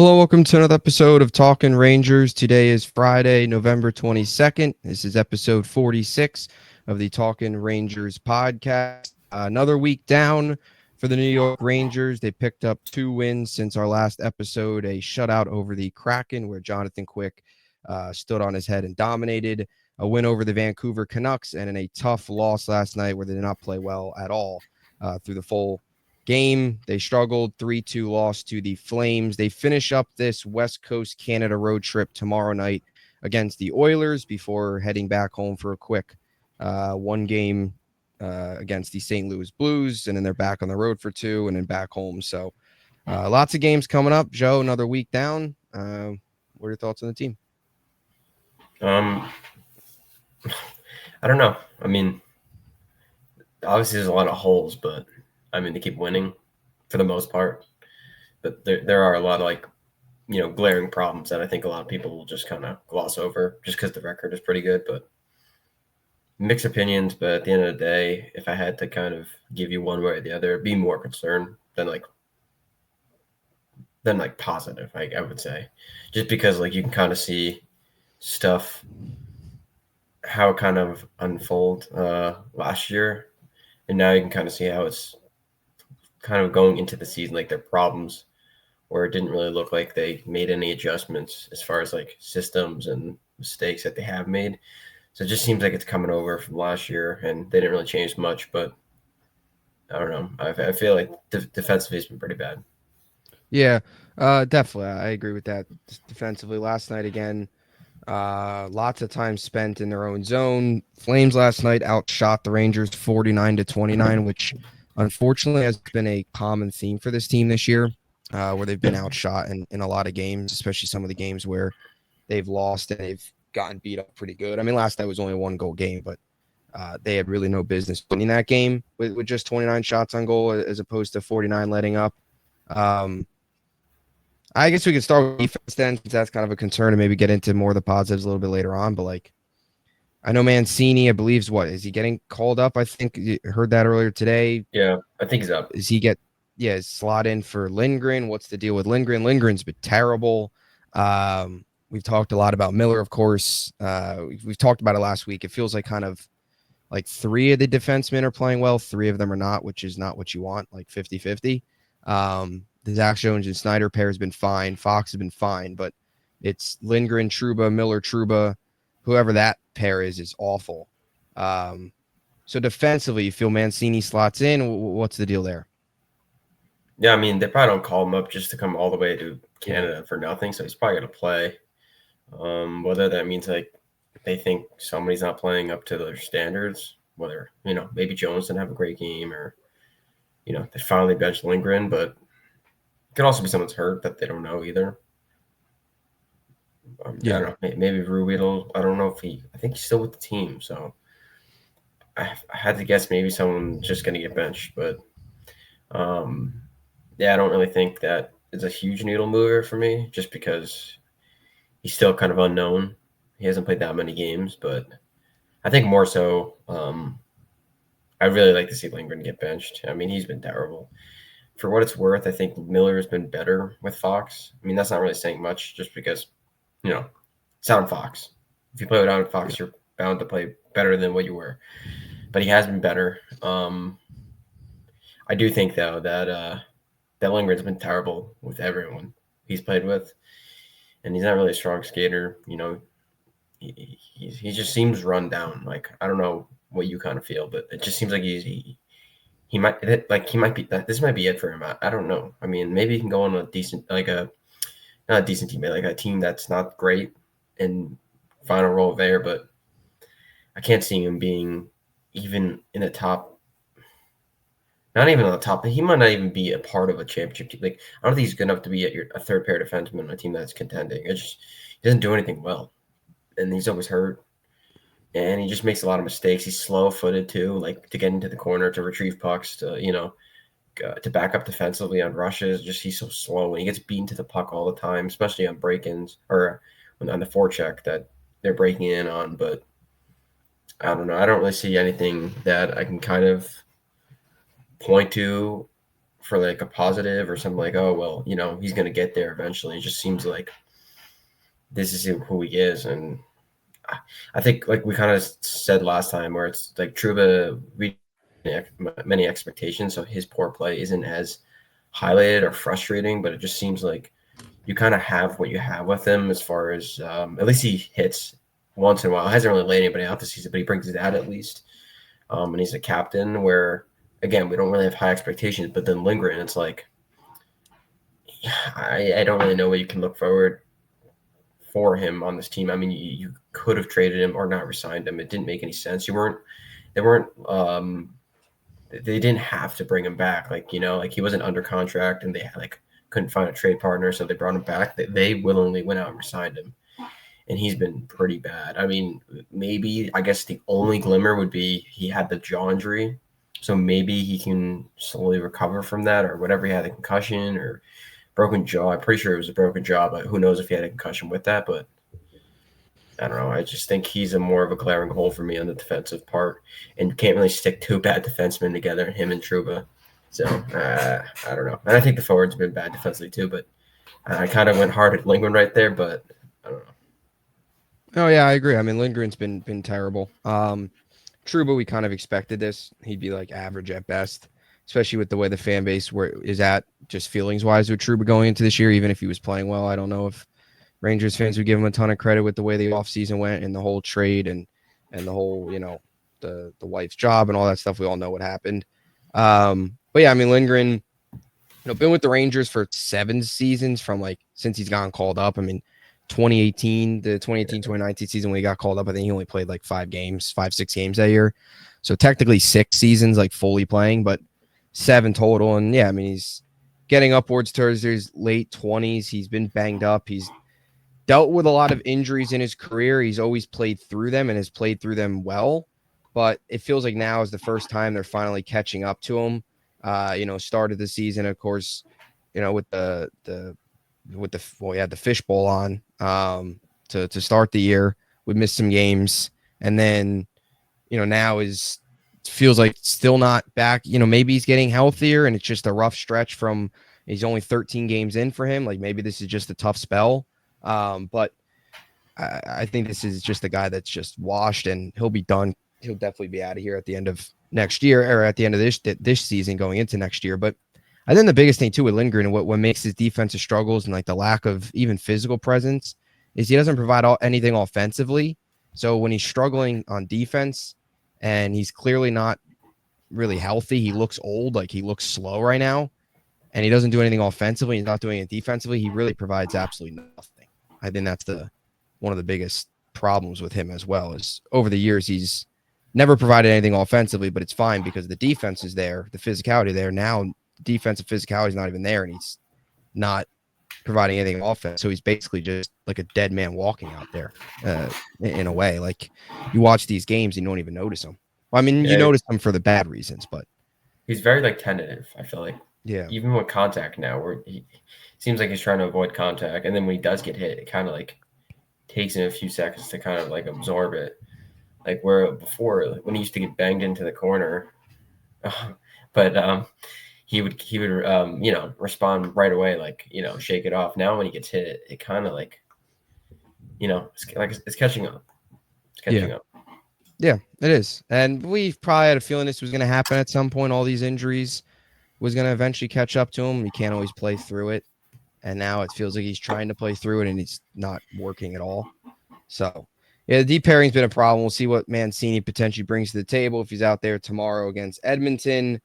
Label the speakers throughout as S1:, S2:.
S1: Hello, welcome to another episode of Talking Rangers. Today is Friday, November 22nd. This is episode 46 of the Talking Rangers podcast. Another week down for the New York Rangers. They picked up 2 wins since our last episode, a shutout over the Kraken where Jonathan Quick stood on his head and dominated, a win over the Vancouver Canucks, and in a tough loss last night where they did not play well at all through the full game. They struggled. 3-2 loss to the Flames. They finish up this West Coast Canada road trip tomorrow night against the Oilers before heading back home for a quick one game against the St. Louis Blues, and then they're back on the road for 2 and then back home. So lots of games coming up. Joe, another week down. What are your thoughts on the team?
S2: I don't know. I mean, obviously there's a lot of holes, but I mean they keep winning for the most part. But there are a lot of glaring problems that I think a lot of people will just kind of gloss over just because the record is pretty good. But mixed opinions. But at the end of the day, if I had to kind of give you one way or the other, be more concerned than positive. I would say, just because you can kind of see stuff how it kind of unfold last year, and now you can kind of see how it's kind of going into the season, their problems, where it didn't really look like they made any adjustments as far as systems and mistakes that they have made. So it just seems like it's coming over from last year, and they didn't really change much. But I don't know. I feel like defensively has been pretty bad.
S1: Yeah, definitely. I agree with that. Defensively, last night again, lots of time spent in their own zone. Flames last night outshot the Rangers 49-29, which unfortunately has been a common theme for this team this year, where they've been outshot in a lot of games, especially some of the games where they've lost and they've gotten beat up pretty good. I mean, last night was only a 1-goal game, but they had really no business winning that game with just 29 shots on goal as opposed to 49 letting up. I guess we could start with defense then, since that's kind of a concern, and maybe get into more of the positives a little bit later on. But I know Mancini, I believe, is he getting called up? I think you heard that earlier today.
S2: Yeah, I think he's up.
S1: Is he slot in for Lindgren? What's the deal with Lindgren? Lindgren's been terrible. We've talked a lot about Miller, of course. We've talked about it last week. It feels like kind of 3 of the defensemen are playing well, 3 of them are not, which is not what you want, 50-50. The Zach Jones and Snyder pair has been fine. Fox has been fine, but it's Lindgren, Trouba, Miller, Trouba, whoever that pair is awful. So defensively, you feel Mancini slots in. What's the deal there?
S2: Yeah, I mean, they probably don't call him up just to come all the way to Canada for nothing, so he's probably going to play. Whether that means they think somebody's not playing up to their standards, whether, maybe Jones didn't have a great game, or, they finally benched Lindgren, but it could also be someone's hurt that they don't know either. I don't know. Maybe Ruedel. I don't know if I think he's still with the team. So I had to guess maybe someone's just going to get benched. But yeah, I don't really think that is a huge needle mover for me, just because he's still kind of unknown. He hasn't played that many games, but I think more so, I'd really like to see Lindgren get benched. I mean, he's been terrible. For what it's worth, I think Miller has been better with Fox. I mean, that's not really saying much, just because, it's on Fox. If you play without Fox, you're bound to play better than what you were. But he has been better. I do think, though, that Lindgren's been terrible with everyone he's played with, and he's not really a strong skater. He just seems run down. I don't know what you kind of feel, but it just seems like he might be that this might be it for him. I don't know. I mean, maybe he can go on a decent not a decent team, but a team that's not great and find a role there. But I can't see him being even in the top. Not even on the top. He might not even be a part of a championship team. I don't think he's good enough to be a third pair defenseman on a team that's contending. He doesn't do anything well, and he's always hurt. And he just makes a lot of mistakes. He's slow-footed too, to get into the corner, to retrieve pucks, to to back up defensively on rushes. Just he's so slow, and he gets beaten to the puck all the time, especially on break-ins or on the forecheck that they're breaking in on. But I don't know. I don't really see anything that I can kind of point to for like a positive or something like, oh well, he's gonna get there eventually. It just seems like this is who he is, and I think like we kind of said last time, where it's like Trouba reached many expectations, so his poor play isn't as highlighted or frustrating, but it just seems like you kind of have what you have with him as far as at least he hits once in a while. He hasn't really laid anybody out this season, but he brings it out at least. And he's a captain where, again, we don't really have high expectations, but then Lindgren, it's like, I don't really know what you can look forward for him on this team. I mean, you could have traded him or not resigned him. It didn't make any sense. They didn't have to bring him back. Like, like he wasn't under contract and they like couldn't find a trade partner. So they brought him back. They willingly went out and resigned him. And he's been pretty bad. I mean, maybe, I guess the only glimmer would be he had the jaw injury. So maybe he can slowly recover from that, or whatever. He had a concussion or broken jaw. I'm pretty sure it was a broken jaw, but who knows if he had a concussion with that. But I don't know. I just think he's more of a glaring hole for me on the defensive part, and can't really stick two bad defensemen together, him and Trouba. So I don't know. And I think the forwards have been bad defensively too, but I kind of went hard at Lindgren right there, but I don't know.
S1: Oh yeah, I agree. I mean, Lindgren's been terrible. Trouba, we kind of expected this. He'd be like average at best, especially with the way the fan base is at, just feelings wise with Trouba going into this year. Even if he was playing well, I don't know if Rangers fans would give him a ton of credit with the way the offseason went and the whole trade and the whole, the wife's job and all that stuff. We all know what happened. But yeah, I mean, Lindgren, been with the Rangers for 7 seasons since he's gotten called up. I mean, 2019 season when he got called up, I think he only played like 5, 6 games that year. So technically 6 seasons like fully playing, but 7 total. And yeah, I mean, he's getting upwards towards his late 20s. He's been banged up. He's dealt with a lot of injuries in his career. He's always played through them and has played through them well. But it feels like now is the first time they're finally catching up to him. Started the season, of course, with the fishbowl on to start the year. We missed some games, and then now feels like still not back. Maybe he's getting healthier, and it's just a rough stretch from he's only 13 games in for him. Like maybe this is just a tough spell, but I think this is just a guy that's just washed, and he'll be done. He'll definitely be out of here at the end of next year, or at the end of this season going into next year. But I think the biggest thing too with Lindgren and what makes his defensive struggles and like the lack of even physical presence is he doesn't provide anything offensively. So when he's struggling on defense and he's clearly not really healthy, he looks old, like he looks slow right now, and he doesn't do anything offensively. He's not doing it defensively. He really provides absolutely nothing. I think that's one of the biggest problems with him as well. Is over the years he's never provided anything offensively, but it's fine because the defense is there, the physicality there. Now defensive physicality is not even there, and he's not providing anything offense. So he's basically just like a dead man walking out there in a way. Like you watch these games and you don't even notice him. Well, I mean, you notice him for the bad reasons, but
S2: he's very like tentative. I feel like even with contact now, where he seems like he's trying to avoid contact, and then when he does get hit, it kind of like takes him a few seconds to kind of like absorb it. Like where before, when he used to get banged into the corner, but he would respond right away, like shake it off. Now when he gets hit, it kind of like it's catching up. It's catching up.
S1: Yeah, it is, and we probably had a feeling this was going to happen at some point. All these injuries was going to eventually catch up to him. He can't always play through it, and now it feels like he's trying to play through it, and he's not working at all. So. Yeah, the deep pairing's been a problem. We'll see what Mancini potentially brings to the table if he's out there tomorrow against Edmonton.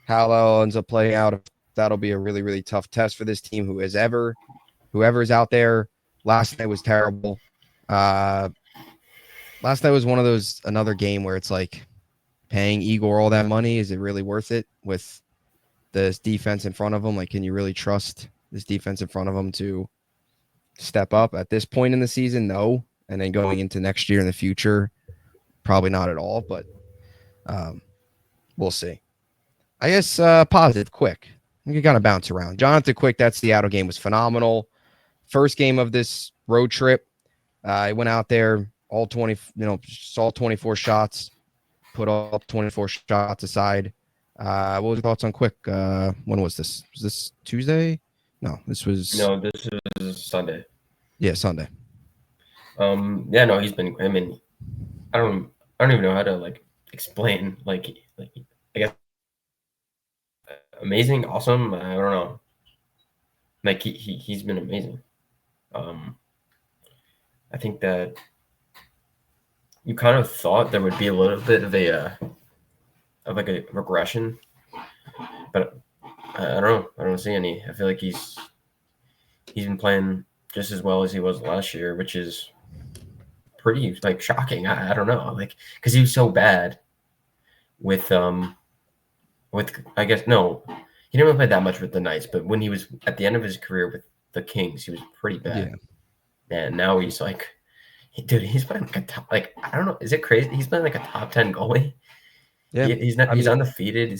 S1: How that ends up playing out, that'll be a really, really tough test for this team. Whoever is out there. Last night was terrible. Last night was another game where it's like paying Igor all that money. Is it really worth it with this defense in front of him? Like, can you really trust this defense in front of him to step up at this point in the season? No. And then going into next year in the future, probably not at all, but we'll see. I guess positive, Quick. You got to bounce around. Jonathan Quick, that Seattle game was phenomenal. First game of this road trip. I went out there, all 24 shots, put all 24 shots aside. What were your thoughts on Quick? When was this? Was this Tuesday? No, this was
S2: No, this is Sunday.
S1: Sunday.
S2: Yeah, no, he's been. I mean, I don't even know how to like explain. Like I guess amazing, awesome. I don't know. Like he's been amazing. I think that you kind of thought there would be a little bit of a like a regression, but I don't know. I don't see any. I feel like he's been playing just as well as he was last year, which is pretty like shocking. I don't know, like because he was so bad with I guess no, he didn't really play that much with the Knights, but when he was at the end of his career with the Kings, he was pretty bad.
S1: Yeah.
S2: And now he's like, dude, he's playing like a top, like I don't know, is it crazy? He's playing like a top 10 goalie.
S1: Yeah.
S2: He's not.
S1: I
S2: He's
S1: mean,
S2: undefeated.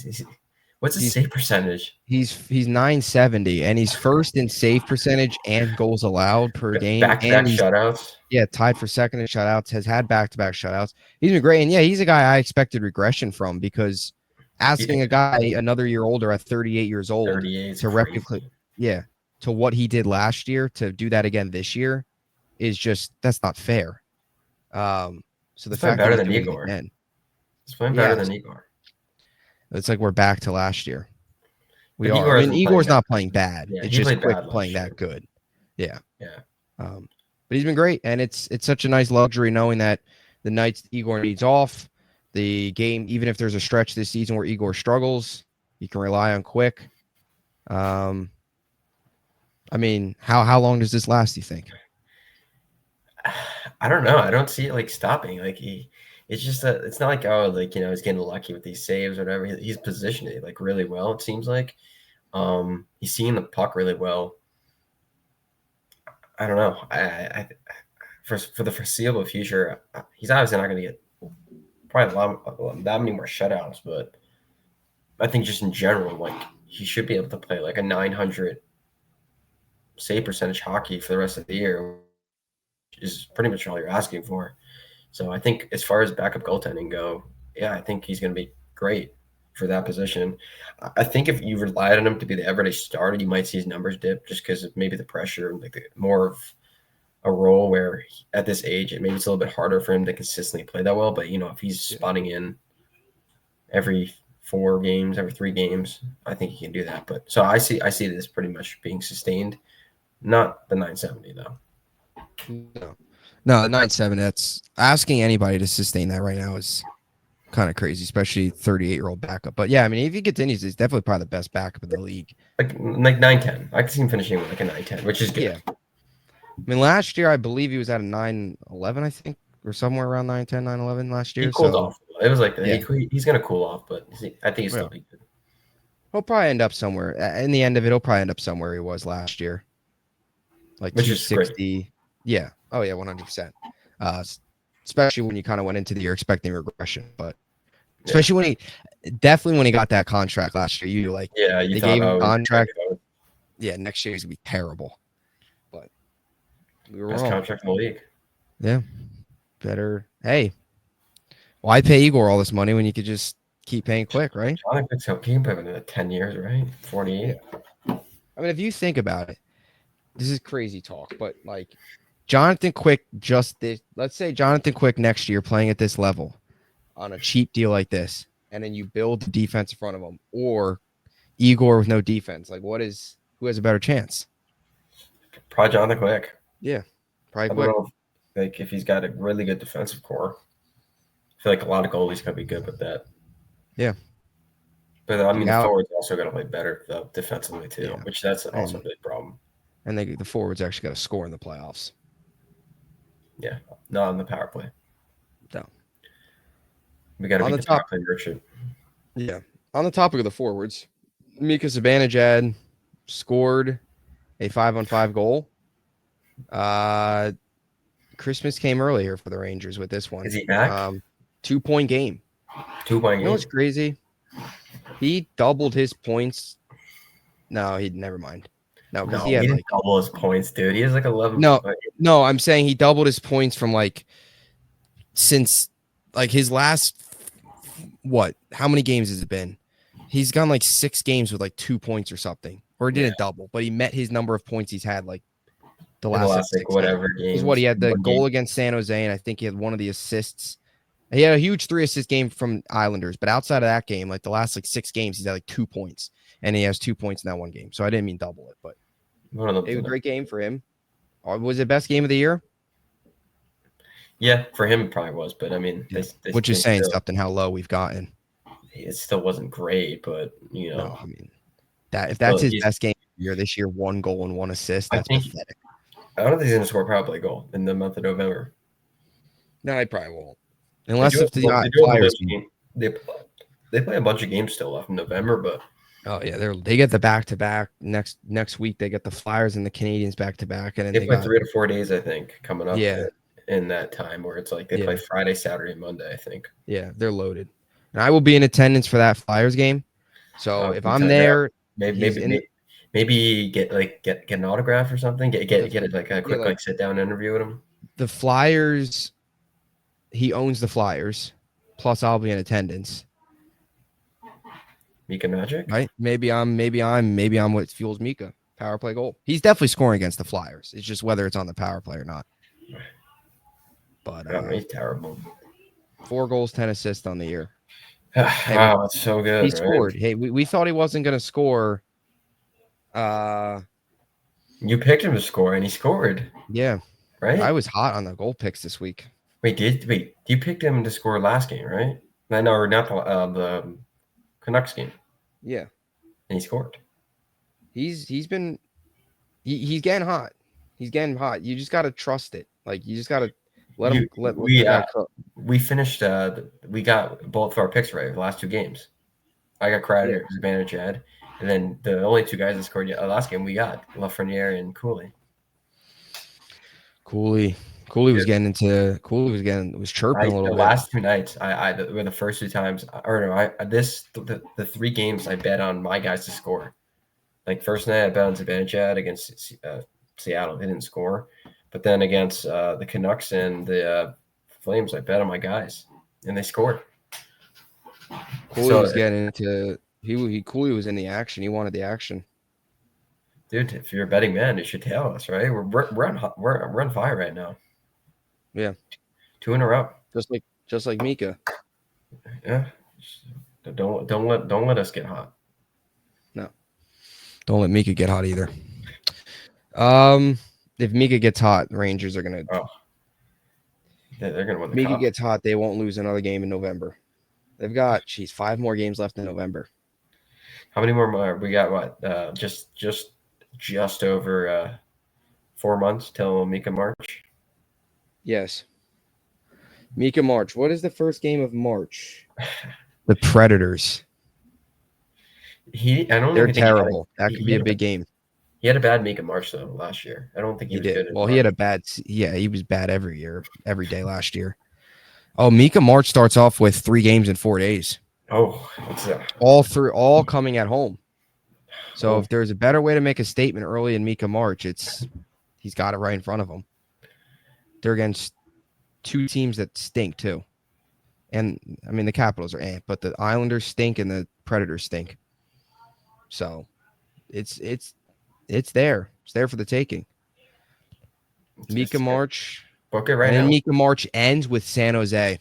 S2: What's his save percentage?
S1: he's 970 and he's first in save percentage and goals allowed per game.
S2: Back to
S1: And
S2: back
S1: he's
S2: shutouts.
S1: tied for second in shutouts, has had back-to-back shutouts. He's been great. And yeah, he's a guy I expected regression from because asking a guy another year older at 38 years old
S2: 38
S1: to replicate, to what he did last year, to do that again this year is just, that's not fair. So the fact that he's doing it again.
S2: He's playing better than Igor.
S1: It's like we're back to last year. We
S2: But
S1: are. I mean, Igor's not playing bad.
S2: Yeah,
S1: it's
S2: he
S1: just
S2: played
S1: Quick
S2: bad
S1: playing
S2: last
S1: that good. Yeah.
S2: Yeah.
S1: But he's been great, and it's such a nice luxury knowing that the nights Igor needs off, the game, even if there's a stretch this season where Igor struggles, you can rely on Quick. I mean, how long does this last, do you think?
S2: I don't know. I don't see it like stopping. Like it's just that it's not like, oh, like, you know, he's getting lucky with these saves or whatever. He's positioned it like really well, it seems like. He's seeing the puck really well. I don't know. I for the foreseeable future, he's obviously not going to get probably that many more shutouts, but I think just in general, like he should be able to play like a 900 save percentage hockey for the rest of the year, which is pretty much all you're asking for. So I think as far as backup goaltending go, yeah, I think he's going to be great for that position. I think if you relied on him to be the everyday starter, you might see his numbers dip just because of maybe the pressure, like more of a role where at this age, maybe it's a little bit harder for him to consistently play that well. But, you know, if he's spotting in every 4 games, every 3 games, I think he can do that. But so I see this pretty much being sustained, not the 970 though.
S1: No, 9.7. That's asking anybody to sustain that right now is kind of crazy, especially 38-year-old backup. But yeah, I mean, if he continues, he's definitely probably the best backup in the league.
S2: Like 910. I can see him finishing with like a 910, which is good.
S1: Yeah. I mean, last year I believe he was at a 911, I think, or somewhere around 910, 911 last year.
S2: He cooled off. It was like
S1: yeah.
S2: He's going to cool off, but I think he's still be good.
S1: He'll probably end up somewhere. In the end of it, he'll probably end up somewhere he was last year. Like 260. Yeah. Oh, yeah, 100%. Especially when you kind of went into the year expecting regression. But especially when he got that contract last year, you like,
S2: you
S1: they gave him a contract. Yeah, next year he's going to be terrible. But we were
S2: best
S1: wrong.
S2: contract in the league.
S1: Yeah. Better. Hey, why pay Igor all this money when you could just keep paying Quick, right?
S2: I think it's okay, but another 10 years, right? 48.
S1: Yeah. I mean, if you think about it, this is crazy talk, but like Jonathan Quick let's say Jonathan Quick next year playing at this level on a cheap deal like this, and then you build the defense in front of him, or Igor with no defense. Like, who has a better chance?
S2: Probably Jonathan Quick.
S1: Yeah, probably Quick.
S2: Like if he's got a really good defensive core, I feel like a lot of goalies could be good with that.
S1: Yeah,
S2: but I mean, the forwards also got to play better though, defensively too, which that's also a big problem.
S1: And the forwards actually got to score in the playoffs.
S2: Yeah, not on the power play.
S1: No,
S2: we got to be the power play Richard.
S1: Yeah, on the topic of the forwards, Mika Zibanejad scored a 5-on-5 goal. Christmas came earlier for the Rangers with this one.
S2: Is he back?
S1: 2-point game.
S2: 2-point game.
S1: You know what's crazy? He doubled his points. No, never mind. No,
S2: he didn't double his points, dude. He has like 11.
S1: No, I'm saying he doubled his points from like since like his last how many games has it been? He's gone like 6 games with like 2 points or something, or he
S2: Yeah,
S1: didn't double, but he met his number of points he's had like the
S2: in the
S1: last like
S2: last like
S1: 6 games.
S2: whatever
S1: Is what
S2: games
S1: he had
S2: in
S1: the
S2: one game.
S1: goal against San Jose, and I think he had one of the assists. He had a huge 3-assist game from Islanders, but outside of that game, like the last like 6 games, he's had like 2 points, and he has 2 points in that one game. So I didn't mean double it, but
S2: One of
S1: it was a
S2: them.
S1: great game for him. Was it best game of the year?
S2: Yeah, for him it probably was, but I mean,
S1: Yeah,
S2: they
S1: which is saying
S2: still,
S1: something how low we've gotten.
S2: it still wasn't great, but
S1: No, I mean that if
S2: still
S1: that's his
S2: he's.
S1: best game of the year this year, 1 goal and 1 assist,
S2: I
S1: that's
S2: think
S1: pathetic.
S2: I don't think he's gonna score a power play goal in the month of November.
S1: No, I probably won't.
S2: They
S1: Unless
S2: do
S1: if
S2: have,
S1: the
S2: they do have a
S1: Flyers
S2: bunch of games. They play a bunch of games still left in November, but
S1: Oh yeah, they get the back to back next week. They get the Flyers and the Canadians back to back, and then
S2: they
S1: they
S2: play
S1: got
S2: 3 to 4 days, I think, coming up
S1: yeah,
S2: in that time where it's like they play
S1: yeah,
S2: Friday, Saturday, Monday, I think.
S1: yeah. They're loaded, and I will be in attendance for that Flyers game. So if
S2: Good
S1: I'm
S2: time. Yeah,
S1: there,
S2: maybe
S1: he's
S2: maybe
S1: in
S2: maybe, maybe get an autograph or something. Get it like a
S1: yeah,
S2: quick like sit down interview with him.
S1: the Flyers. He owns the Flyers. Plus, I'll be in attendance.
S2: Mika Magic.
S1: Right? Maybe I'm what fuels Mika. Power play goal. He's definitely scoring against the Flyers. It's just whether it's on the power play or not. But
S2: He's terrible.
S1: 4 goals, 10 assists on the year. Hey,
S2: Wow, that's so good.
S1: he
S2: Right?
S1: scored. Hey, we thought he wasn't going to score.
S2: You picked him to score, and he scored.
S1: Yeah,
S2: Right?
S1: I was hot on the goal picks this week.
S2: Wait? You picked him to score last game, right? No, not the Canucks game,
S1: Yeah,
S2: and he scored.
S1: he's getting hot. He's getting hot. You just got to trust it. Like you just got to let him let the guy cook.
S2: We finished. We got both of our picks right the last 2 games. I got Kreider, Zibanejad, and then the only 2 guys that scored last game we got Lafreniere and Cuylle.
S1: Cuylle was chirping a little
S2: The
S1: bit.
S2: last 2 nights, were the first 2 times, or no, the 3 games I bet on my guys to score. Like first night I bet on Zibanejad against Seattle, they didn't score, but then against the Canucks and the Flames, I bet on my guys, and they scored.
S1: Cuylle was getting into Cuylle was in the action. He wanted the action.
S2: Dude, if you're a betting man, you should tell us, right? We're on fire right now.
S1: Yeah,
S2: 2 in a row.
S1: Just like Mika.
S2: Yeah, don't let us get hot.
S1: No, don't let Mika get hot either. If Mika gets hot, the Rangers are gonna.
S2: Oh, they're gonna win the
S1: Mika
S2: cup.
S1: gets hot, they won't lose another game in November. They've got 5 more games left in November.
S2: How many more? We got what? Just over 4 months till Mika March.
S1: Yes. Mika March. What is the first game of March? The Predators. They're terrible. That could be a big game.
S2: He had a bad Mika March though last year. I don't think he was
S1: did.
S2: good.
S1: Well, he had a bad. Yeah, he was bad every year, every day last year. Oh, Mika March starts off with 3 games in 4 days.
S2: Oh,
S1: all coming at home. So if there's a better way to make a statement early in Mika March, he's got it right in front of him. They're against 2 teams that stink too. And I mean the Capitals are but the Islanders stink and the Predators stink. So it's there. It's there for the taking. Mika March.
S2: Book it right
S1: and
S2: now.
S1: then Mika March ends with San Jose.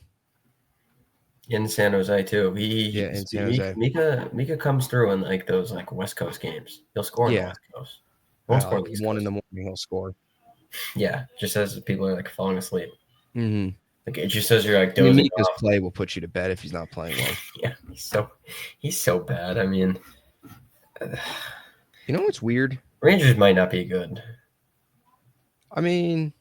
S2: In San Jose too.
S1: In San Jose.
S2: Mika comes through in like those like West Coast games. He'll score in the West Coast.
S1: Won't score like 1 in the morning. He'll score.
S2: Yeah, just as people are like falling asleep.
S1: Mm-hmm.
S2: Like it just says you're like dozing
S1: Mika's
S2: off.
S1: play will put you to bed if he's not playing well.
S2: Yeah, he's so bad. I mean,
S1: you know what's weird?
S2: Rangers might not be good.
S1: I mean,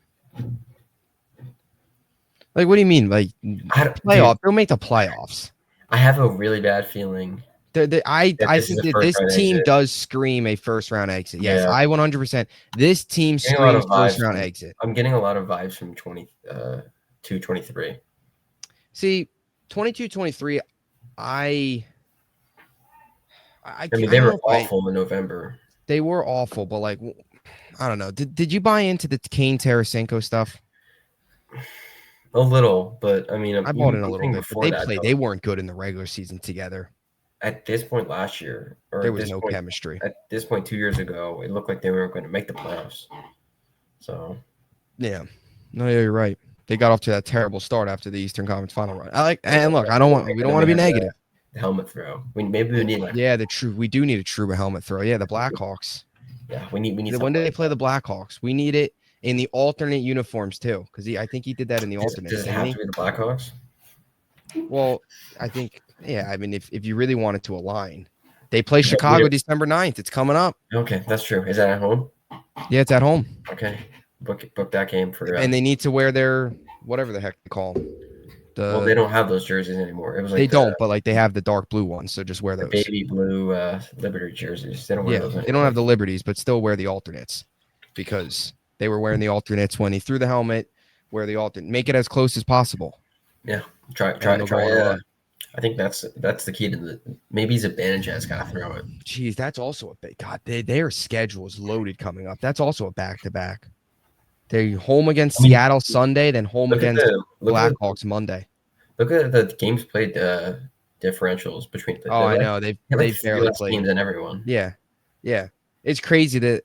S1: like, what do you mean? Like, playoff? They'll make the playoffs.
S2: I have a really bad feeling.
S1: I think that this team does scream a first-round exit. Yes, I 100%. This team screams first-round exit.
S2: I'm getting a lot of vibes from 22-23.
S1: See, 22-23, I
S2: mean, they were awful in November.
S1: They were awful, but like, I don't know. Did you buy into the Kane Tarasenko stuff?
S2: A little, but I mean,
S1: I bought in a little bit. But they weren't good in the regular season together.
S2: at this point last year, or
S1: There was no chemistry.
S2: at this point 2 years ago, it looked like they weren't going to make the playoffs. So
S1: Yeah, no, yeah, you're right. They got off to that terrible start after the Eastern Conference Final run. And look, we don't want to be negative.
S2: The helmet throw. Maybe we need
S1: we do need a true helmet throw. Yeah, the Blackhawks.
S2: Yeah, we need.
S1: When did they play the Blackhawks? We need it in the alternate uniforms too, because I think he did that in the alternate.
S2: Does it have to be the Blackhawks?
S1: Well, I think, yeah. I mean, if you really wanted to align, they play Chicago December 9th. It's coming up.
S2: Okay, that's true. Is that at home?
S1: Yeah, it's at home.
S2: Okay, book that game for.
S1: And they need to wear their whatever the heck they call them.
S2: Well, they don't have those jerseys anymore. It was like
S1: they don't, but like they have the dark blue ones, so just wear those.
S2: Baby blue Liberty jerseys. They don't wear those anymore.
S1: They don't have the Liberties, but still wear the alternates because they were wearing the alternates when he threw the helmet. Wear the alternate. Make it as close as possible.
S2: Yeah, try. I think that's the key to the. Maybe Zibanejad's got to throw it.
S1: Jeez, that's also a big. God, their schedule is loaded coming up. That's also a back-to-back. They're home against Seattle Sunday, then home against Blackhawks Monday.
S2: Look at the games played differentials between.
S1: I know they've barely played
S2: teams than everyone.
S1: Yeah, it's crazy that.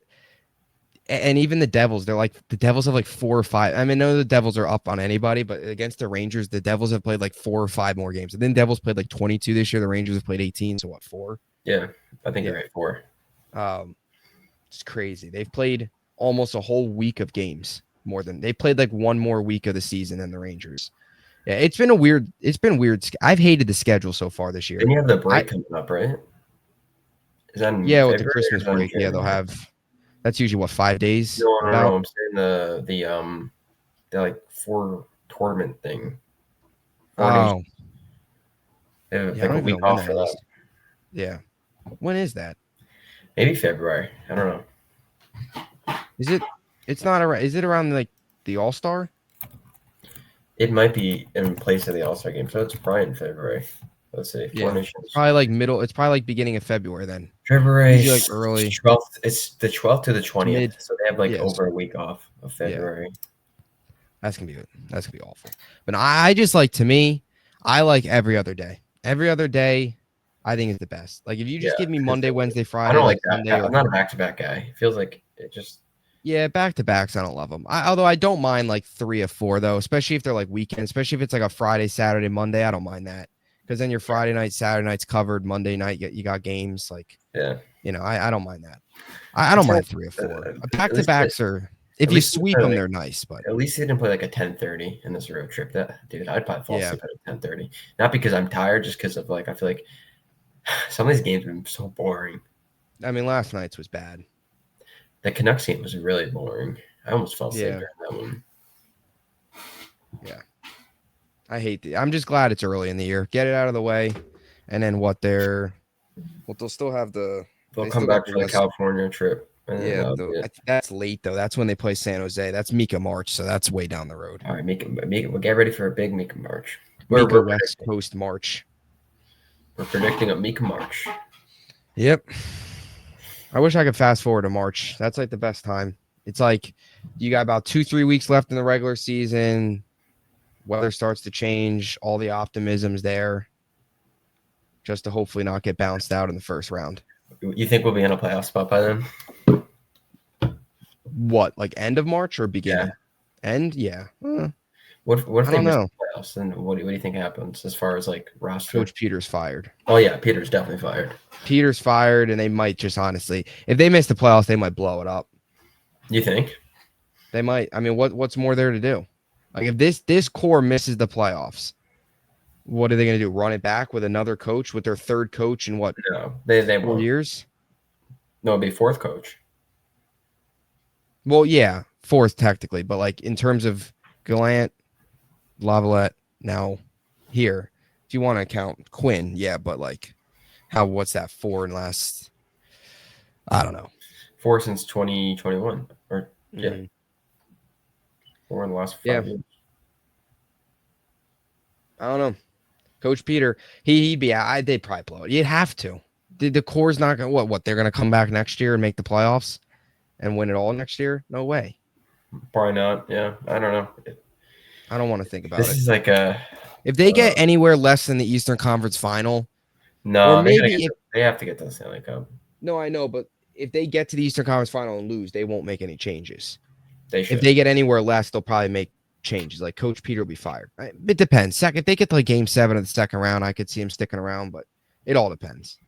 S1: And even the Devils, the Devils have like 4 or 5. I mean, no, the Devils are up on anybody, but against the Rangers, the Devils have played like 4 or 5 more games. And then Devils played like 22 this year. The Rangers have played 18. So what, 4?
S2: Yeah, I think you're right, 4.
S1: It's crazy. They've played almost a whole week of games more than they played like one more week of the season than the Rangers. Yeah, it's been weird. I've hated the schedule so far this year.
S2: Then you have the break coming up, right?
S1: Is that with the Christmas break? Yeah, they'll have. That's usually what, 5 days?
S2: No. I'm saying the like 4 tournament thing.
S1: Oh,
S2: like a week off for that.
S1: Yeah, when is that?
S2: Maybe February. I don't know.
S1: Is it? It's not around. Is it around like the All-Star?
S2: It might be in place of the All-Star game, so it's probably in February. Let's see.
S1: Yeah. It's probably like middle. It's probably like beginning of February then.
S2: February,
S1: like early.
S2: 12th. It's the 12th to the 20th. So they have over a week off of February.
S1: Yeah. That's gonna be good. That's gonna be awful. But I just like, to me, I like every other day. Every other day, I think is the best. Like if you just give me Monday, Wednesday, Friday.
S2: I don't like that.
S1: Monday
S2: I'm not a back-to-back guy. It feels like it just.
S1: Yeah, back-to-backs, I don't love them. Although I don't mind like 3 or 4 though, especially if they're like weekends. Especially if it's like a Friday, Saturday, Monday. I don't mind that. Because then your Friday night, Saturday night's covered. Monday night, you got games. Like, I don't mind that. I don't mind 3 or 4. Back-to-backs are, if you sweep them, they're nice. But
S2: at least they didn't play like a 10:30 in this road trip. Dude, I'd probably fall asleep at 10:30. Not because I'm tired, just because of like I feel like some of these games have been so boring.
S1: I mean, last night's was bad.
S2: The Canucks game was really boring. I almost fell asleep during that one.
S1: Yeah. I hate I'm just glad it's early in the year. Get it out of the way. And then they'll still have
S2: they'll come back for the California trip.
S1: Yeah, that's late though. That's when they play San Jose. That's Mika March, so that's way down the road.
S2: All right, we'll get ready for a big Mika March.
S1: Mika West Coast March.
S2: We're predicting a Mika March.
S1: Yep. I wish I could fast forward to March. That's like the best time. It's like you got about 2-3 weeks left in the regular season. Weather starts to change. All the optimism's there. Just to hopefully not get bounced out in the first round.
S2: You think we'll be in a playoff spot by then?
S1: What, like end of March or beginning? Yeah. End? Yeah.
S2: What if they miss
S1: the
S2: playoffs? And what do you think happens as far as like roster?
S1: Coach Peters fired.
S2: Oh yeah, Peters definitely fired.
S1: Peters fired, and they might just honestly, if they miss the playoffs, they might blow it up.
S2: You think?
S1: They might. I mean, what's more there to do? Like if this core misses the playoffs, what are they going to do? Run it back with another coach, with their third coach in what?
S2: No, they
S1: 4
S2: won't.
S1: years?
S2: No, it'll be fourth coach.
S1: Well, yeah, fourth technically, but like in terms of Gallant, Lavalette, now here, if you want to count Quinn, yeah, but like what's that, 4 in last? I don't know.
S2: 4 since 2021, or yeah. 4 in the last 5 years.
S1: I don't know. Coach Peter, he'd be out. They'd probably blow it. You'd have to. The core's not going to, what? They're going to come back next year and make the playoffs and win it all next year? No way.
S2: Probably not. Yeah. I don't know.
S1: I don't want to think about
S2: this
S1: it.
S2: This is like
S1: if they get anywhere less than the Eastern Conference final, Or
S2: No,
S1: maybe if
S2: they have to get to the Stanley Cup.
S1: no, I know, but if they get to the Eastern Conference Final and lose, they won't make any changes.
S2: They
S1: If
S2: should.
S1: they get anywhere less, they'll probably make changes. Like Coach Peter will be fired. It depends. If they get to like Game 7 of the second round, I could see him sticking around, but it all depends.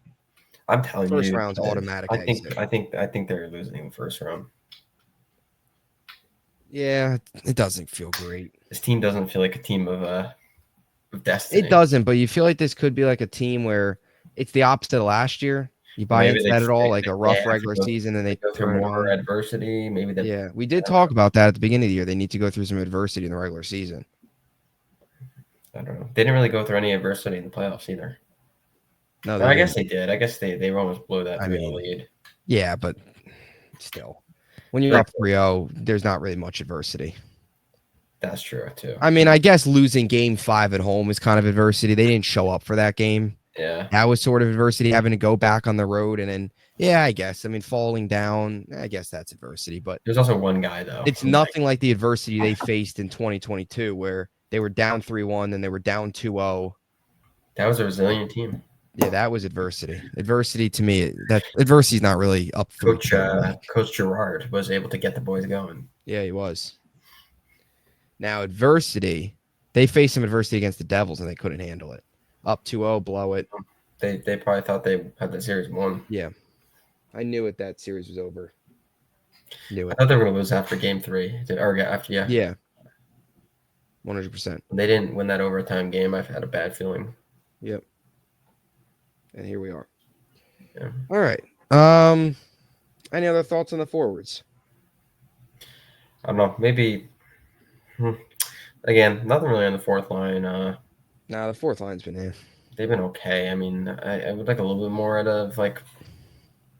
S2: I'm telling
S1: First
S2: you,
S1: round's automatic exit.
S2: I think they're losing the first round.
S1: Yeah, it doesn't feel great.
S2: This team doesn't feel like a team of destiny.
S1: It doesn't, but you feel like this could be like a team where it's the opposite of last year. You buy
S2: Maybe
S1: into that at all, like a rough
S2: have to
S1: regular season, and they
S2: go through
S1: turn it
S2: more
S1: on.
S2: adversity. Maybe that.
S1: Yeah, we did talk about that at the beginning of the year. They need to go through some adversity in the regular season.
S2: I don't know. They didn't really go through any adversity in the playoffs either.
S1: No,
S2: I guess they did. I guess they almost blew that 3-0 lead.
S1: Yeah, but still, when you're
S2: Right.
S1: up 3-0, there's not really much adversity.
S2: That's true too.
S1: I mean, I guess losing Game 5 at home is kind of adversity. They didn't show up for that game.
S2: Yeah,
S1: that was sort of adversity, having to go back on the road, and then I guess. I mean, falling down, I guess that's adversity, but
S2: there's also one guy though.
S1: it's nothing like the adversity they faced in 2022, where they were down 3-1, then they were down 2-0.
S2: That was a resilient team.
S1: Yeah, that was adversity. Adversity to me, that adversity is not really up for
S2: Coach Gerard was able to get the boys going.
S1: Yeah, he was. Now adversity, they faced some adversity against the Devils and they couldn't handle it. Up 2-0, blow it.
S2: They probably thought they had the series won.
S1: Yeah, I knew it. That series was over. Knew it.
S2: I thought they were going to lose after Game 3 or after
S1: Yeah. 100%.
S2: When they didn't win that overtime game, I've had a bad feeling.
S1: Yep. And here we are.
S2: Yeah.
S1: All right. Any other thoughts on the forwards?
S2: I don't know. Maybe. Again, nothing really on the fourth line.
S1: The fourth line's been in.
S2: They've been okay. I mean, I would like a little bit more out of like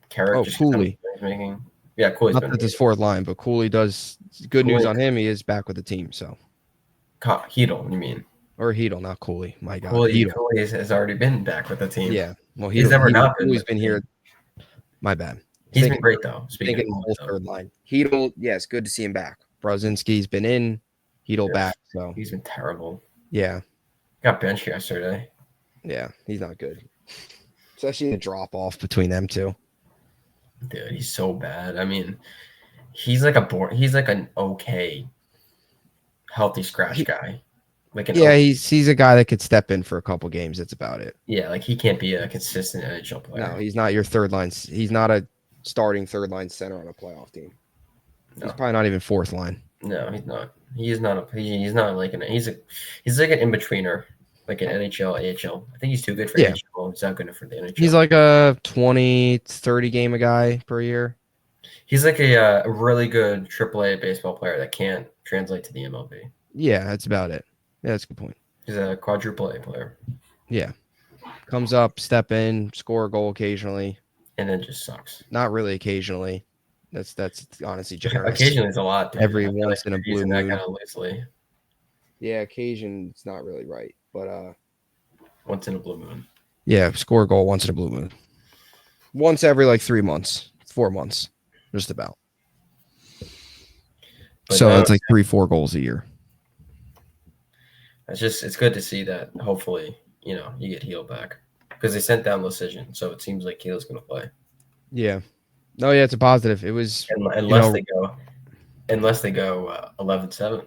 S2: Carrick.
S1: Oh, Cuylle.
S2: Making. Yeah, Cooley's
S1: Not that this fourth line, but Cuylle does good news on him. He is back with the team. So.
S2: Hedl, you mean?
S1: Or Hedl, not Cuylle. My God,
S2: Cuylle has already been back with the team.
S1: Yeah, well,
S2: he's never not been.
S1: Cuyle's been here. My bad.
S2: He's been great though.
S1: Speaking of the third line, Hedl, yes, good to see him back. Brazinski's been in, Hedl back. So
S2: he's been terrible.
S1: Yeah,
S2: got benched yesterday.
S1: Yeah, he's not good, especially the drop off between them two.
S2: Dude, he's so bad. I mean, he's like an okay, healthy scratch guy.
S1: He's a guy that could step in for a couple games. That's about it.
S2: Yeah, like he can't be a consistent NHL player.
S1: No, he's not your third line. He's not a starting third line center on a playoff team. No. He's probably not even fourth line.
S2: No, he's not. He's not like he's like an in-betweener, like an NHL, AHL. I think he's too good for AHL. He's not good for the NHL.
S1: He's like a 20, 30 game a guy per year.
S2: He's like a really good AAA baseball player that can't translate to the MLB.
S1: Yeah, that's about it. Yeah, that's a good point.
S2: He's a quadruple A player.
S1: Yeah. Comes up, step in, score a goal occasionally.
S2: And then just sucks.
S1: Not really occasionally. That's honestly generous.
S2: Occasionally is a lot. Dude.
S1: Every once in a blue moon.
S2: Kind of loosely.
S1: Yeah, occasion it's not really right. But
S2: once in a blue moon.
S1: Yeah, score a goal once in a blue moon. Once every like 3 months, 4 months, just about. But so that's like 3-4 goals a year.
S2: It's good to see that. Hopefully, you get Hedl back because they sent down Decision, so it seems like Hedl's going to play.
S1: Yeah. No, yeah, it's a positive. It was
S2: unless they go 11-7.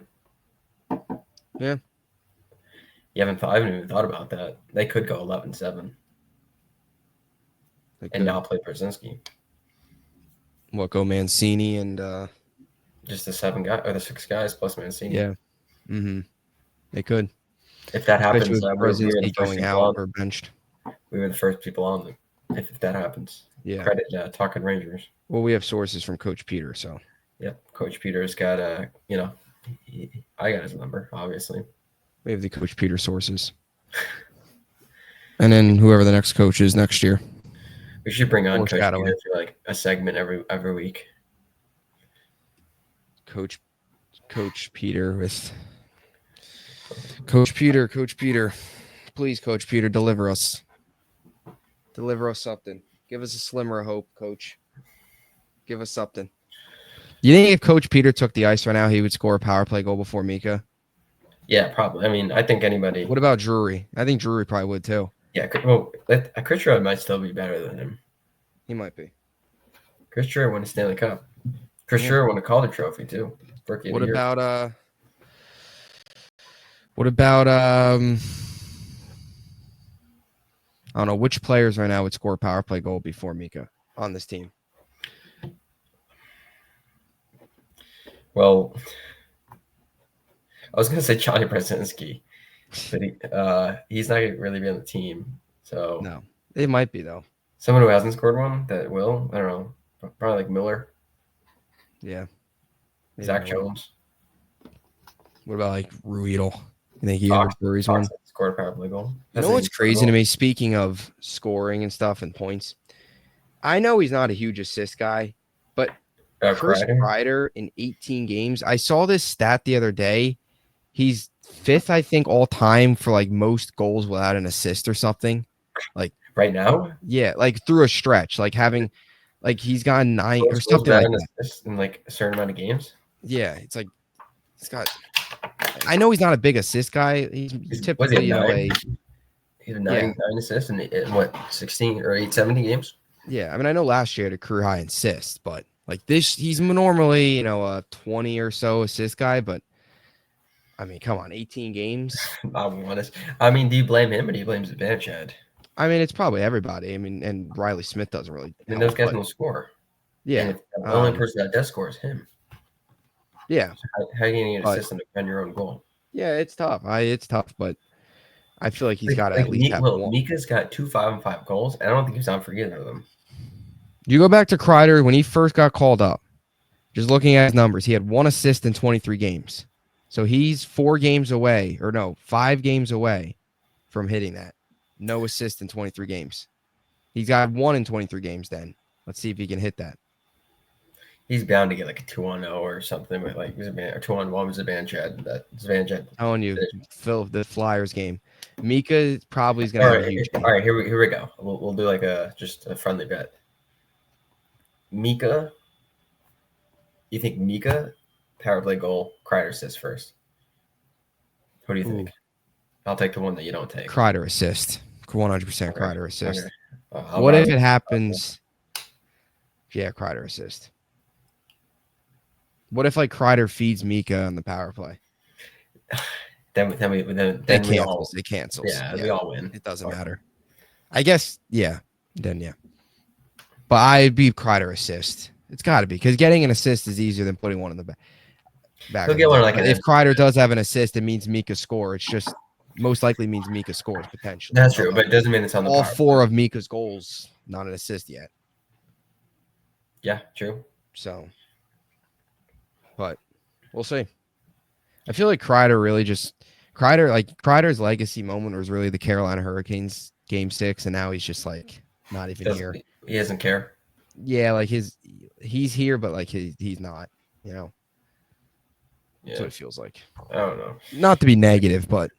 S1: Yeah.
S2: I haven't even thought about that. They could go 11-7 and not play Brzezinski.
S1: What, go Mancini and
S2: just the 7 guys or the 6 guys plus Mancini.
S1: Yeah. Mm-hmm. They could.
S2: If that happens, we were the
S1: going out or benched.
S2: We were the first people on them. If that happens,
S1: yeah.
S2: Credit Talking Rangers.
S1: Well, we have sources from Coach Peter, so.
S2: Yep, Coach Peter's got I got his number, obviously.
S1: We have the Coach Peter sources, and then whoever the next coach is next year.
S2: We should bring on Coach Peter for like a segment every week.
S1: Coach Peter with. Coach Peter, please, Coach Peter, deliver us something. Give us a slimmer of hope, Coach. Give us something. You think if Coach Peter took the ice right now, he would score a power play goal before Mika?
S2: Yeah, probably. I mean, I think anybody.
S1: What about Drury? I think Drury probably would too.
S2: Yeah, well, Chris Sherwood might still be better than him.
S1: He might be.
S2: Chris Sherwood won a Stanley Cup. Chris
S1: Yeah.
S2: Sherwood won a Calder Trophy too. Rookie of
S1: What
S2: the year.
S1: about What about I don't know which players right now would score a power play goal before Mika on this team.
S2: Well, I was gonna say Johnny Brzezinski, but he's not gonna really be on the team. So
S1: No, it might be though.
S2: someone who hasn't scored one that will. I don't know. Probably like Miller,
S1: Yeah, maybe
S2: Zach
S1: Miller.
S2: Jones,
S1: What about like Ruedel? You think he ever
S2: Fox.
S1: scores
S2: Fox
S1: one?
S2: scored a power play goal.
S1: You
S2: That's
S1: know
S2: an
S1: what's
S2: easy
S1: crazy to
S2: goal.
S1: me? Speaking of scoring and stuff and points, I know he's not a huge assist guy, but Chris
S2: Kreider.
S1: Kreider in 18 games. I saw this stat the other day. He's fifth, I think, all time for like most goals without an assist or something. Like
S2: Right now,
S1: yeah, like through a stretch, like having like he's gotten 9 or
S2: goals
S1: something
S2: without
S1: like
S2: an
S1: that.
S2: assist in like a certain amount of games.
S1: Yeah, it's like he's got. I know he's not a big assist guy. He's
S2: Was he
S1: typically,
S2: at nine?
S1: a
S2: He had
S1: yeah,
S2: nine assists in what 16 or 17 games.
S1: yeah. I mean, I know last year he had a career high in assists, but like this, he's normally a 20 or so assist guy. But I mean, come on, 18 games.
S2: I'll be honest. I mean, do you blame him or do you blame Zibanejad?
S1: I mean, it's probably everybody. I mean, and Riley Smith doesn't really
S2: I mean,
S1: help,
S2: those guys
S1: but
S2: don't score. And
S1: yeah,
S2: if the only person that does score is him,
S1: yeah,
S2: so how are you going to get
S1: but
S2: assist and defend your own goal?
S1: yeah, it's tough. It's tough, but I feel like he's got to at least have one.
S2: Mika's got 2 5-5 goals. I don't think he's on for either of them.
S1: You go back to Kreider when he first got called up. Just looking at his numbers, he had 1 assist in 23 games. So he's 4 games away, or no, 5 games away from hitting that. No assist in 23 games. He's got 1 in 23 games then. Let's see if he can hit that.
S2: He's bound to get like a 2-0 or something with like or 2-1 with Zibanejad. That Zibanejad.
S1: I'm telling you, Phil, the Flyers game. Mika probably is going
S2: All
S1: to have a
S2: right,
S1: huge game.
S2: all right. Here we go. We'll do like just a friendly bet. Mika. You think Mika power play goal, Kreider assist first? What do you think? I'll take the one that you don't take.
S1: Kreider assist. 100%
S2: Okay.
S1: Kreider assist.
S2: Okay.
S1: What if it happens? Yeah, Kreider assist. What if like Kreider feeds Mika on the power play?
S2: Then we all
S1: It cancels.
S2: Yeah, we all win.
S1: It doesn't matter. I guess yeah. Then yeah. But I'd be Kreider assist. It's got to be because getting an assist is easier than putting one in the back.
S2: He'll get one like
S1: if Kreider does have an assist, it means Mika score. It's just most likely means Mika scores potentially.
S2: That's true, but it doesn't mean it's on the
S1: all
S2: power
S1: 4
S2: play.
S1: of Mika's goals, not an assist yet.
S2: Yeah, true.
S1: So, but we'll see. I feel like Kreider's legacy moment was really the Carolina Hurricanes game 6, and now he's just like not even here.
S2: He doesn't care.
S1: Yeah, like he's here, but like he's not.
S2: Yeah.
S1: That's what it feels like.
S2: I don't know.
S1: Not to be negative, but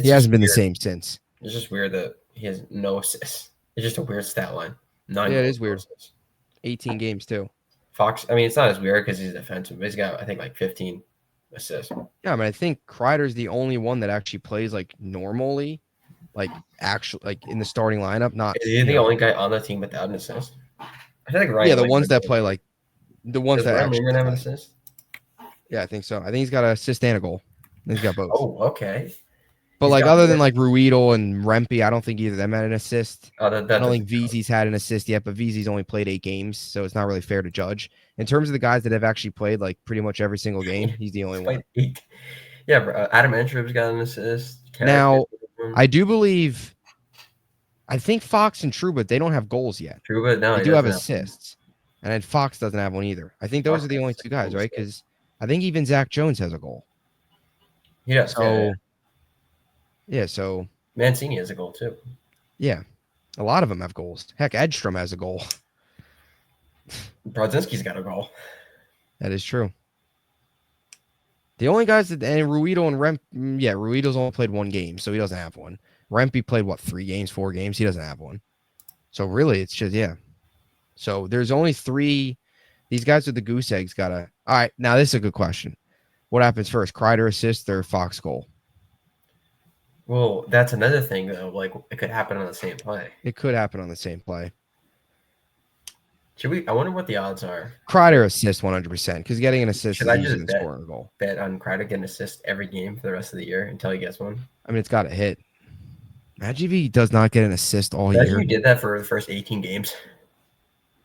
S1: he hasn't been the same since.
S2: It's just weird that he has no assists. It's just a weird stat line.
S1: Yeah, it is weird. 18 games too.
S2: Fox. I mean, it's not as weird because he's defensive. But he's got, I think, like 15 assists.
S1: Yeah, I mean, I think Kreider's the only one that actually plays like normally, like actually like in the starting lineup. Not
S2: is he the only guy on the team without an assist? I feel like Ryan.
S1: Yeah, the ones that play like the ones that
S2: actually have an assist.
S1: Yeah, I think so. I think he's got an assist and a goal. He's got both.
S2: Oh, okay.
S1: But like other than like Ruedel and Rempe, I don't think either of them had an assist.
S2: I
S1: don't think Veezy's had an assist yet, but Veezy's only played 8 games, so it's not really fair to judge. In terms of the guys that have actually played like pretty much every single game, he's the only one.
S2: 8. Yeah, bro. Adam Entrop's got an assist.
S1: Now, I do believe, I think Fox and Trouba, they don't have goals yet.
S2: Trouba, no,
S1: they do have assists. And then Fox doesn't have one either. I think those are the only 2 guys, right? Because I think even Zach Jones has a goal.
S2: Yeah.
S1: So, yeah, so
S2: Mancini has a goal too.
S1: Yeah. A lot of them have goals. Heck, Edstrom has a goal.
S2: Brodzinski's got a goal.
S1: That is true. The only guys that and Ruedel and Ruedel's only played 1 game, so he doesn't have one. Rempe played 3 games, 4 games. He doesn't have one. So really, it's just So there's only 3. These guys with the goose eggs gotta. All right, now this is a good question. What happens first, Kreider assist or Fox goal?
S2: Well, that's another thing though. Like it could happen on the same play.
S1: It could happen on the same play.
S2: Should we? I wonder what the odds are.
S1: Kreider assist 100% because getting an assist
S2: Should
S1: is
S2: I
S1: easier
S2: just
S1: than scoring a goal.
S2: bet on Kreider getting an assist every game for the rest of the year until he gets one?
S1: I mean, it's got to hit. Imagine if he does not get an assist all
S2: Imagine
S1: year.
S2: you did that for the first 18 games.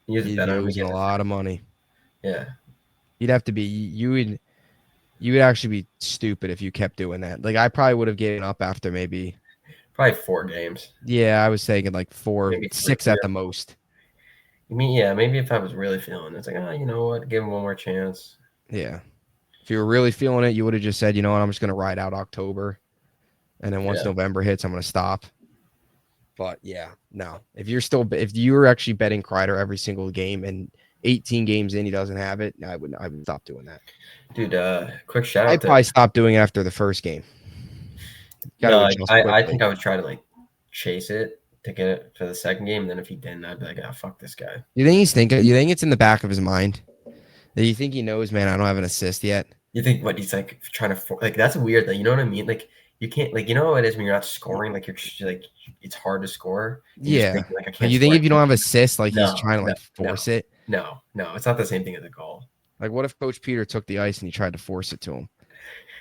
S2: You just
S1: He's
S2: bet on him
S1: losing
S2: again.
S1: a lot of money.
S2: Yeah.
S1: You'd have to be you would actually be stupid if you kept doing that. Like I probably would have given up after maybe.
S2: Probably 4 games.
S1: Yeah, I was thinking like 4,
S2: Maybe
S1: 6
S2: 3
S1: at
S2: or
S1: the most.
S2: I mean, yeah, maybe if I was really feeling it, it's like, oh, you know what? Give him one more chance.
S1: Yeah. If you were really feeling it, you would have just said, you know what, I'm just going to ride out October. And then once
S2: Yeah.
S1: November hits, I'm going to stop. But yeah, no. If you were actually betting Kreider every single game and 18 games in, he doesn't have it, I would stop doing that.
S2: Dude, quick shout out
S1: I'd probably stop doing it after the first game.
S2: No,
S1: Adjust
S2: I
S1: quickly.
S2: think I would try to like chase it to get it for the second game. And then if he didn't, I'd be like, ah, fuck this guy.
S1: You think he's thinking? You think it's in the back of his mind? That you think he knows, man, I don't have an assist yet?
S2: You think what he's like trying to like? That's weird. Like, you know what I mean? Like, you can't like, you know what it is when you're not scoring. Like, you're just like it's hard to score. You just
S1: Yeah.
S2: think, like I
S1: But
S2: can't.
S1: you think
S2: Score.
S1: if you don't have assists, like he's
S2: No,
S1: trying to
S2: no,
S1: like force it?
S2: no, it's not the same thing as a goal.
S1: Like what if Coach Peter took the ice and he tried to force it to him?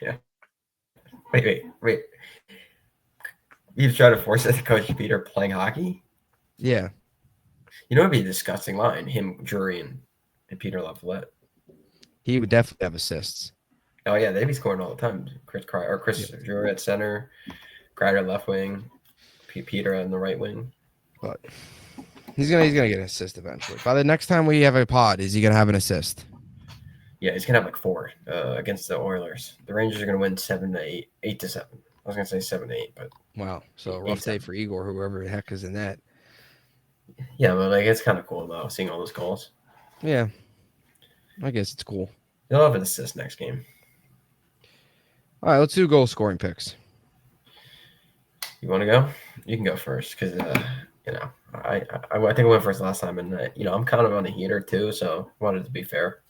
S2: Yeah. Wait. You try to force it to Coach Peter playing hockey?
S1: Yeah.
S2: You know, it'd be a disgusting line. Him, Drury, and Peter Lavalette.
S1: He would definitely have assists.
S2: Oh yeah, they'd be scoring all the time. Chris Drury at center, Kreider left wing, Peter on the right wing.
S1: But he's gonna get an assist eventually. By the next time we have a pod, is he gonna have an assist?
S2: Yeah, he's gonna have like 4 against the Oilers. The Rangers are gonna win 7-8, 8-7. I was gonna say 7-8, but
S1: wow. So a rough day for Igor, whoever the heck is in that.
S2: Yeah, but like it's kind of cool though, seeing all those goals.
S1: Yeah, I guess it's cool.
S2: He'll have an assist next game.
S1: All right, let's do goal scoring picks.
S2: You want to go? You can go first because you know I think I went first last time, and you know I'm kind of on a heater too, so I wanted to be fair.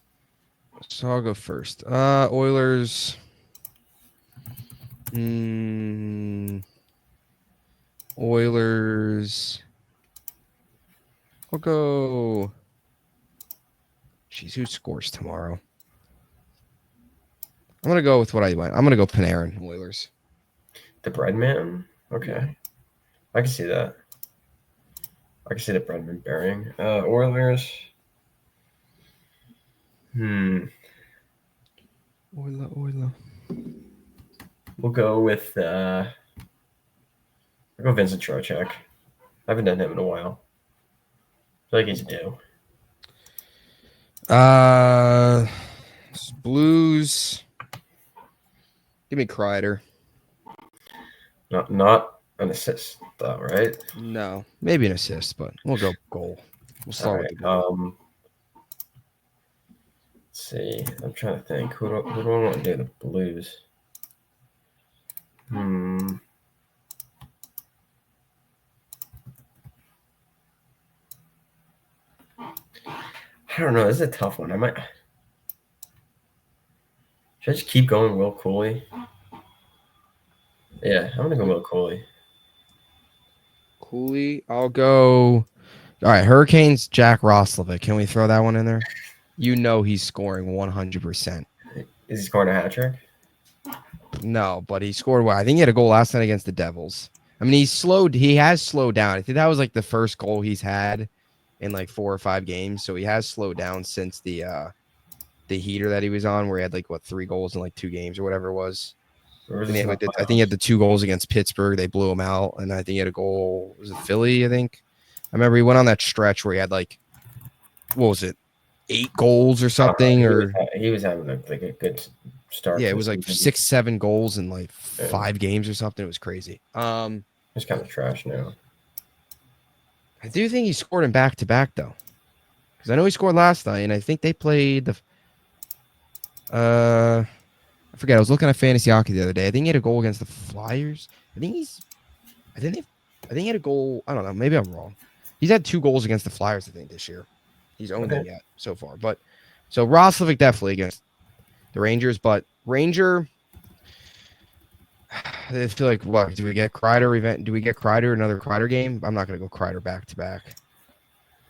S1: So I'll go first. Oilers. Oilers. I'll go. Jeez, who scores tomorrow? I'm gonna go with what I went. I'm gonna go Panarin Oilers.
S2: The Breadman? Okay. Yeah. I can see that. I can see the Breadman bearing. Oilers.
S1: Oiler.
S2: We'll go with I'll go Vincent Trocheck. I haven't done him in a while. I feel like he's due.
S1: Blues. Give me Kreider.
S2: Not an assist, though, right?
S1: No, maybe an assist, but we'll go goal. We'll start with the goal.
S2: Let's see. I'm trying to think. Who do I want to do the Blues? I don't know. This is a tough one. Should I just keep going Will Cuylle? Yeah, I'm gonna go Will Cuylle.
S1: Cuylle, I'll go. All right, Hurricanes, Jack Roslovic. Can we throw that one in there? You know he's scoring 100%.
S2: Is he scoring a hat trick?
S1: No, but he scored well. I think he had a goal last night against the Devils. I mean, he has slowed down. I think that was like the first goal he's had in like 4 or 5 games. So he has slowed down since the heater that he was on, where he had like 3 goals in like 2 games or whatever it was. I think he had the 2 goals against Pittsburgh. They blew him out, and I think he had a goal. Was it Philly? I think. I remember he went on that stretch where he had like, what was it, 8 goals or something?
S2: He was having a good start.
S1: Yeah, it was like 6, 7 goals in like 5 games or something. It was crazy.
S2: It's kind of trash now.
S1: I do think he scored in back-to-back though, because I know he scored last night, and I think they played the. I forget. I was looking at fantasy hockey the other day. I think he had a goal against the Flyers. I think he had a goal. I don't know. Maybe I'm wrong. He's had 2 goals against the Flyers, I think, this year. He's owned them yet so far. But so Roslovic definitely against the Rangers, but Ranger. I feel like what do we get Kreider event? Do we get Kreider another Kreider game? I'm not gonna go Kreider back to back.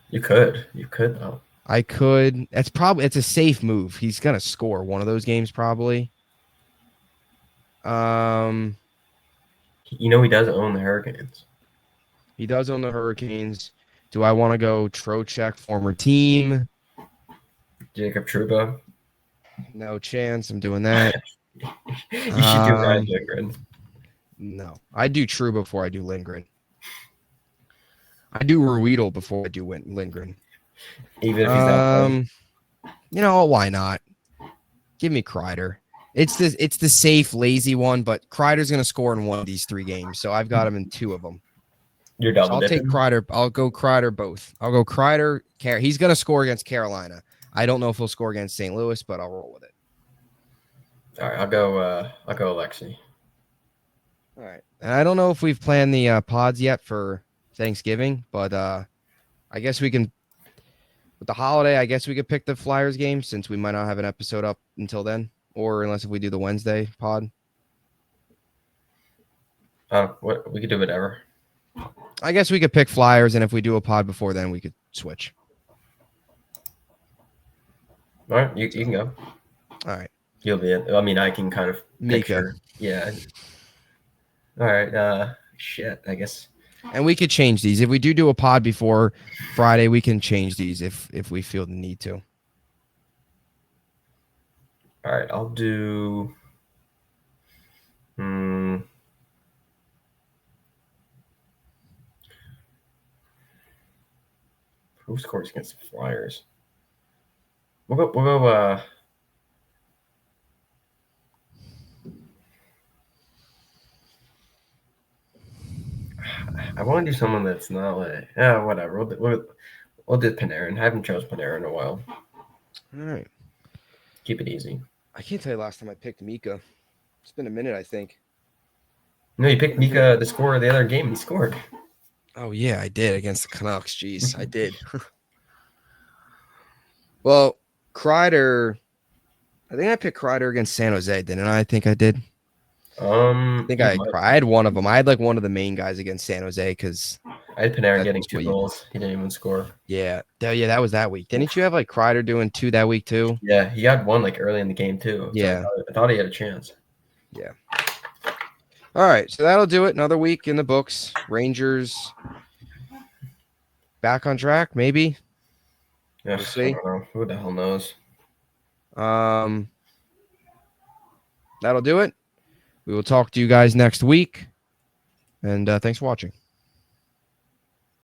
S2: You could though.
S1: I could. It's a safe move. He's gonna score one of those games probably. Um,
S2: You know he does own the Hurricanes.
S1: he does own the Hurricanes. Do I want to go Trocheck, former team?
S2: Jacob Trouba.
S1: No chance. I'm doing that.
S2: You should do Ryan Lindgren.
S1: No, I do True before I do Lindgren. I do Ruedel before I do Lindgren.
S2: Even if he's not good.
S1: You know, why not? Give me Kreider. It's the safe, lazy one, but Kreider's gonna score in one of these 3 games, so I've got him in 2 of them.
S2: You're
S1: So
S2: double
S1: I'll take
S2: dipping?
S1: Kreider. I'll go Kreider both. I'll go Kreider. He's gonna score against Carolina. I don't know if he'll score against St. Louis, but I'll roll with it.
S2: All right, I'll go Alexi.
S1: All right. And I don't know if we've planned the pods yet for Thanksgiving, but I guess we can with the holiday. I guess we could pick the Flyers game since we might not have an episode up until then, or unless if we do the Wednesday pod.
S2: What we could do whatever.
S1: I guess we could pick Flyers, and if we do a pod before then, we could switch.
S2: All right, you can go.
S1: All right.
S2: You'll be it. I mean, I can kind of picture. Yeah. All right. Shit. I guess.
S1: And we could change these if we do a pod before Friday. We can change these if we feel the need to.
S2: All right. I'll do. Who scores against the Flyers? We'll go. I want to do someone that's not like, whatever. We'll do Panarin. I haven't chosen Panarin in a while.
S1: All right.
S2: Keep it easy.
S1: I can't tell you last time I picked Mika. It's been a minute, I think.
S2: No, you picked Mika, the scorer of the other game. He scored.
S1: Oh, yeah, I did against the Canucks. Jeez, I did. Well, Kreider, I think I picked Kreider against San Jose, didn't I? I think I did. I think I had one of them. I had like one of the main guys against San Jose because
S2: I had Panarin getting 2 goals. He didn't even score.
S1: Yeah, that was that week. Didn't you have like Kreider doing 2 that week too?
S2: Yeah, he got 1 like early in the game too.
S1: Yeah,
S2: so I thought he had a chance.
S1: Yeah. All right, so that'll do it. Another week in the books. Rangers back on track, maybe.
S2: Yeah, we'll see. I don't know. Who the hell knows?
S1: That'll do it. We will talk to you guys next week, and thanks for watching.